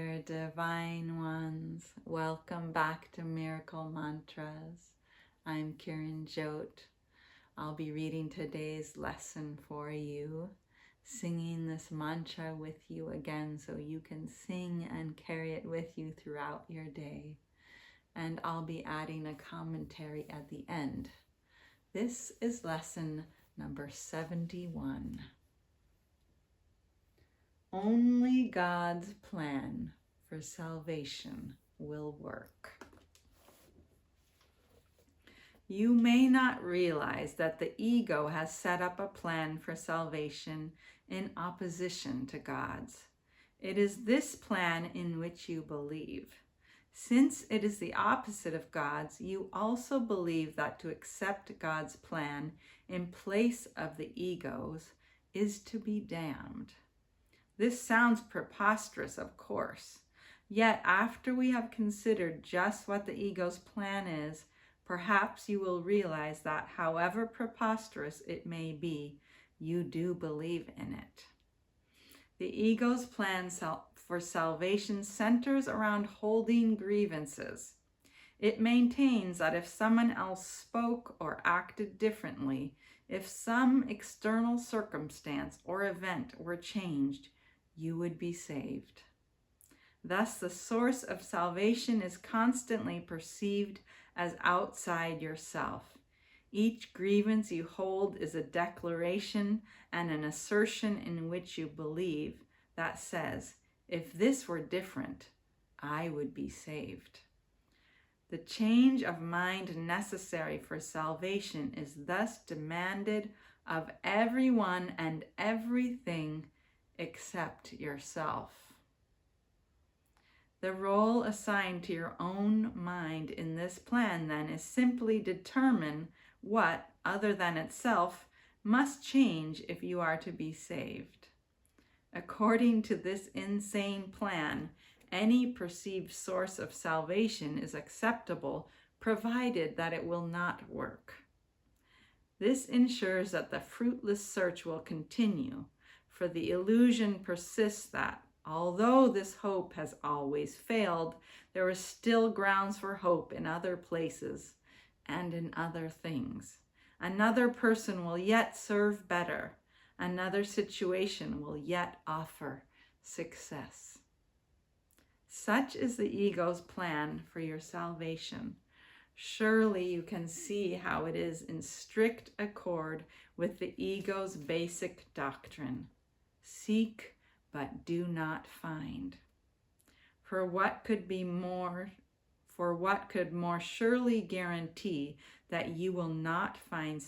there, divine ones. Welcome back to Miracle Mantras. I'm Kiran Jot. I'll be reading today's lesson for you, singing this mantra with you again so you can sing and carry it with you throughout your day. And I'll be adding a commentary at the end. This is lesson number 71. Only God's plan for salvation will work. You may not realize that the ego has set up a plan for salvation in opposition to God's. It is this plan in which you believe. Since it is the opposite of God's, you also believe that to accept God's plan in place of the ego's is to be damned. This sounds preposterous, of course. Yet, after we have considered just what the ego's plan is, perhaps you will realize that however preposterous it may be, you do believe in it. The ego's plan for salvation centers around holding grievances. It maintains that if someone else spoke or acted differently, if some external circumstance or event were changed, you would be saved. Thus, the source of salvation is constantly perceived as outside yourself. Each grievance you hold is a declaration and an assertion in which you believe that says, if this were different, I would be saved. The change of mind necessary for salvation is thus demanded of everyone and everything except yourself. The role assigned to your own mind in this plan, then, is simply determine what, other than itself, must change if you are to be saved. According to this insane plan, any perceived source of salvation is acceptable, provided that it will not work. This ensures that the fruitless search will continue, for the illusion persists that, although this hope has always failed, there is still grounds for hope in other places and in other things. Another person will yet serve better. Another situation will yet offer success. Such is the ego's plan for your salvation. Surely you can see how it is in strict accord with the ego's basic doctrine. Seek, but do not find. For what could more surely guarantee that you will not find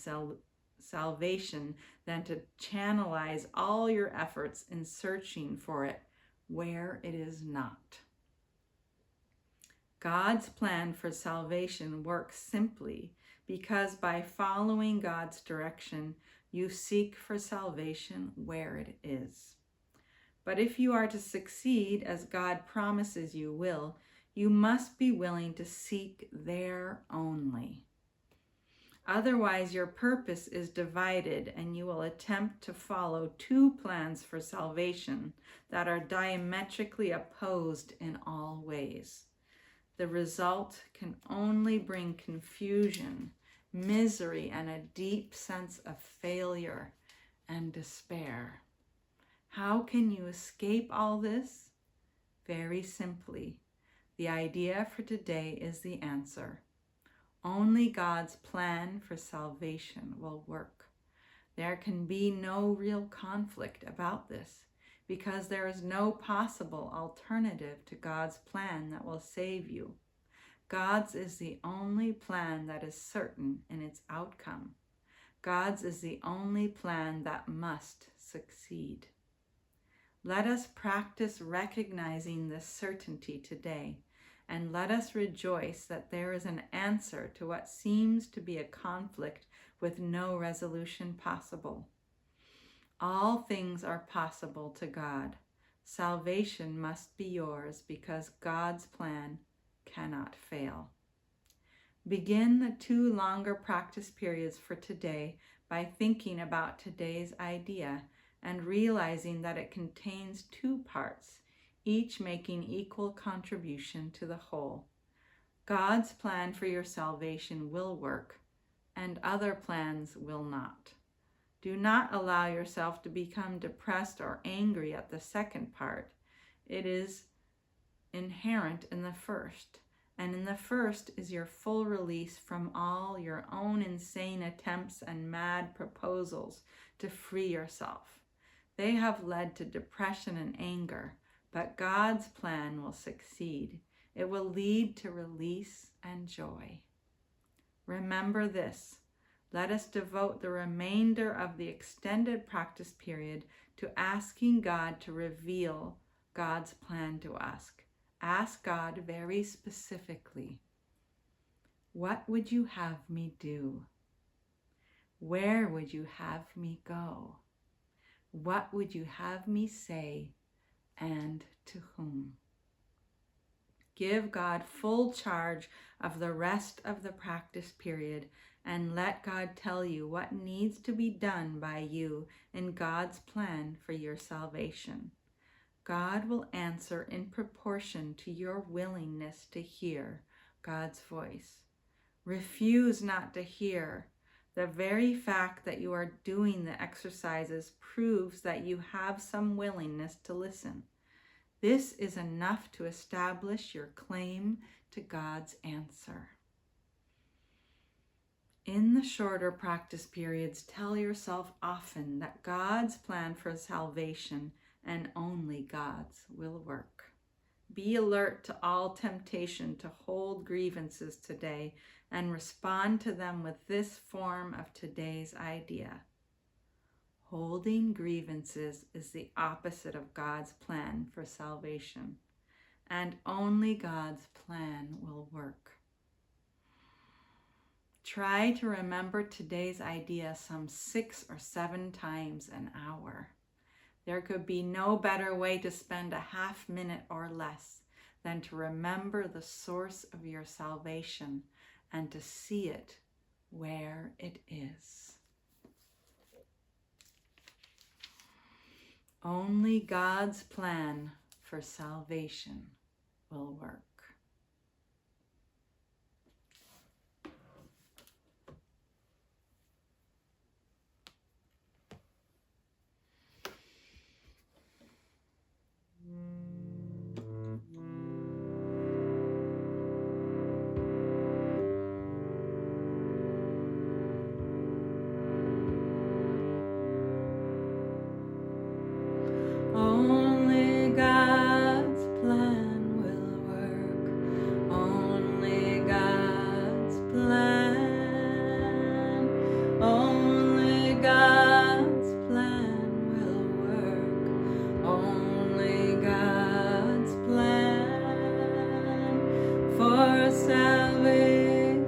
salvation than to channelize all your efforts in searching for it where it is not? God's plan for salvation works simply because by following God's direction, you seek for salvation where it is. But if you are to succeed as God promises you will, you must be willing to seek there only. Otherwise, your purpose is divided and you will attempt to follow two plans for salvation that are diametrically opposed in all ways. The result can only bring confusion, misery, and a deep sense of failure and despair. How can you escape all this? Very simply, the idea for today is the answer. Only God's plan for salvation will work. There can be no real conflict about this because there is no possible alternative to God's plan that will save you. God's is the only plan that is certain in its outcome. God's is the only plan that must succeed. Let us practice recognizing this certainty today, and let us rejoice that there is an answer to what seems to be a conflict with no resolution possible. All things are possible to God. Salvation must be yours because God's plan cannot fail. Begin the 2 longer practice periods for today by thinking about today's idea and realizing that it contains 2 parts, each making equal contribution to the whole. God's plan for your salvation will work, and other plans will not. Do not allow yourself to become depressed or angry at the second part. It is inherent in the first, and in the first is your full release from all your own insane attempts and mad proposals to free yourself. They have led to depression and anger, but God's plan will succeed. It will lead to release and joy. Remember this. Let us devote the remainder of the extended practice period to asking God to reveal God's plan to us. Ask God very specifically, what would you have me do? Where would you have me go? What would you have me say, and to whom? Give God full charge of the rest of the practice period and let God tell you what needs to be done by you in God's plan for your salvation. God will answer in proportion to your willingness to hear God's voice. Refuse not to hear. The very fact that you are doing the exercises proves that you have some willingness to listen. This is enough to establish your claim to God's answer. In the shorter practice periods, tell yourself often that God's plan for salvation and only God's will work. Be alert to all temptation to hold grievances today and respond to them with this form of today's idea. Holding grievances is the opposite of God's plan for salvation, and only God's plan will work. Try to remember today's idea some 6 or 7 times an hour. There could be no better way to spend a half minute or less than to remember the source of your salvation and to see it where it is. Only God's plan for salvation will work. Only God's plan will work. Only God's plan. Only God's plan will work. Only God's plan for salvation.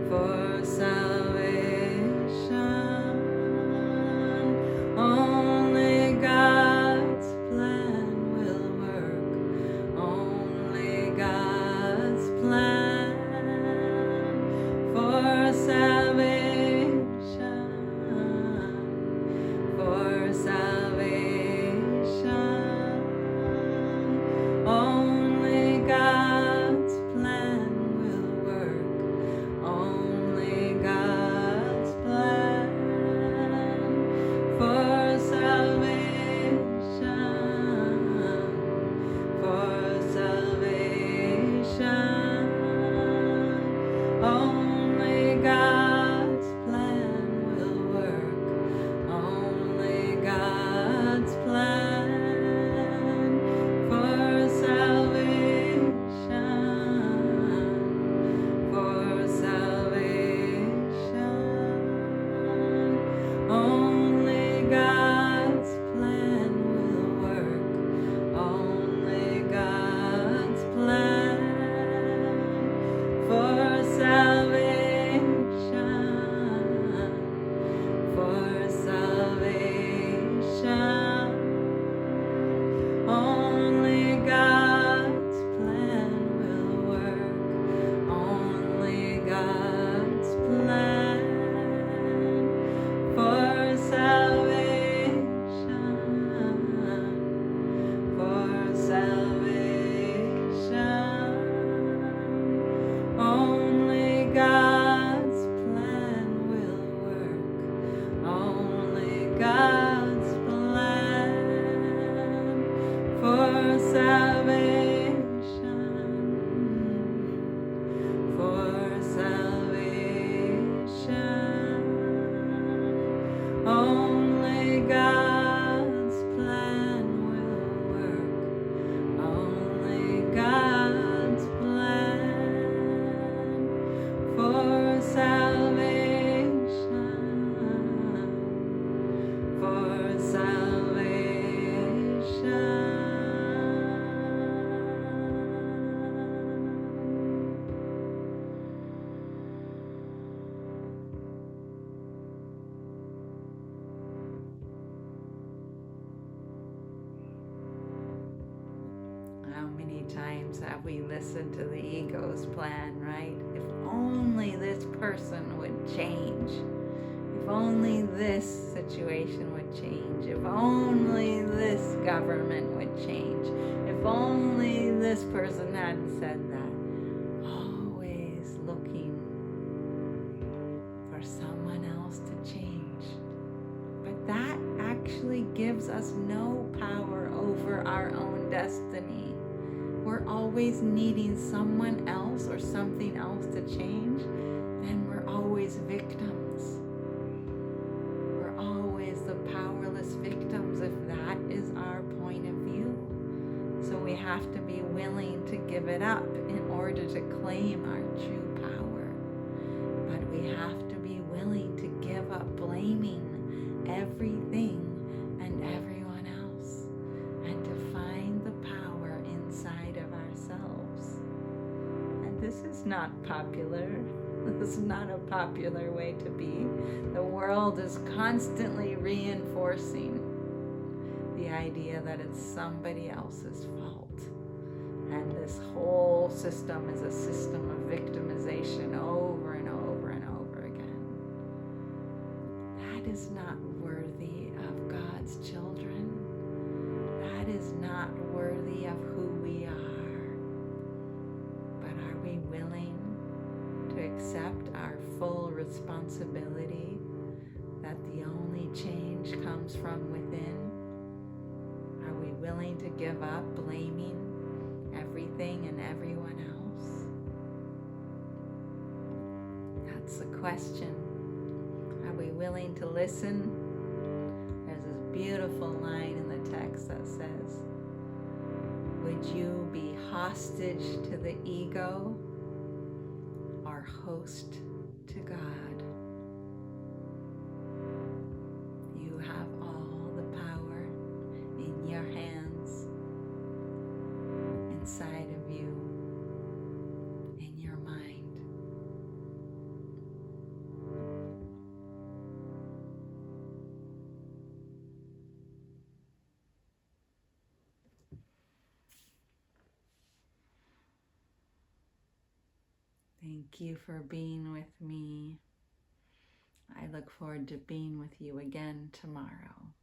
For salvation. Only God's plan will work. Only God's plan for salvation. For salvation. Only God. for salvation. Only God's plan will work. Only God's plan for salvation. For salvation. How many times have we listened to the ego's plan, right? If only this person would change. If only this situation would change. If only this government would change. If only this person hadn't said that. Always looking for someone else to change. But that actually gives us no power over our own destiny. We're always needing someone else or something else to change, and we're always victims. We're always the powerless victims if that is our point of view. So we have to be willing to give it up in order to claim our true power. But we have to be willing to give up blaming everything and everyone else and to find the power inside of ourselves. And this is not popular. This is not a popular way to be. The world is constantly reinforcing the idea that it's somebody else's fault. And this whole system is a system of victimization over and over and over again. That is not worthy of God's children. That is not worthy of who we are. But are we willing to accept our full responsibility that the only change comes from within? Are we willing to give up blaming everything and everyone else? That's the question. Are we willing to listen? There's this beautiful line in the text that says, would you be hostage to the ego or host to God? You have all the power in your hands, inside of you, in your mind. Thank you for being with me. I look forward to being with you again tomorrow.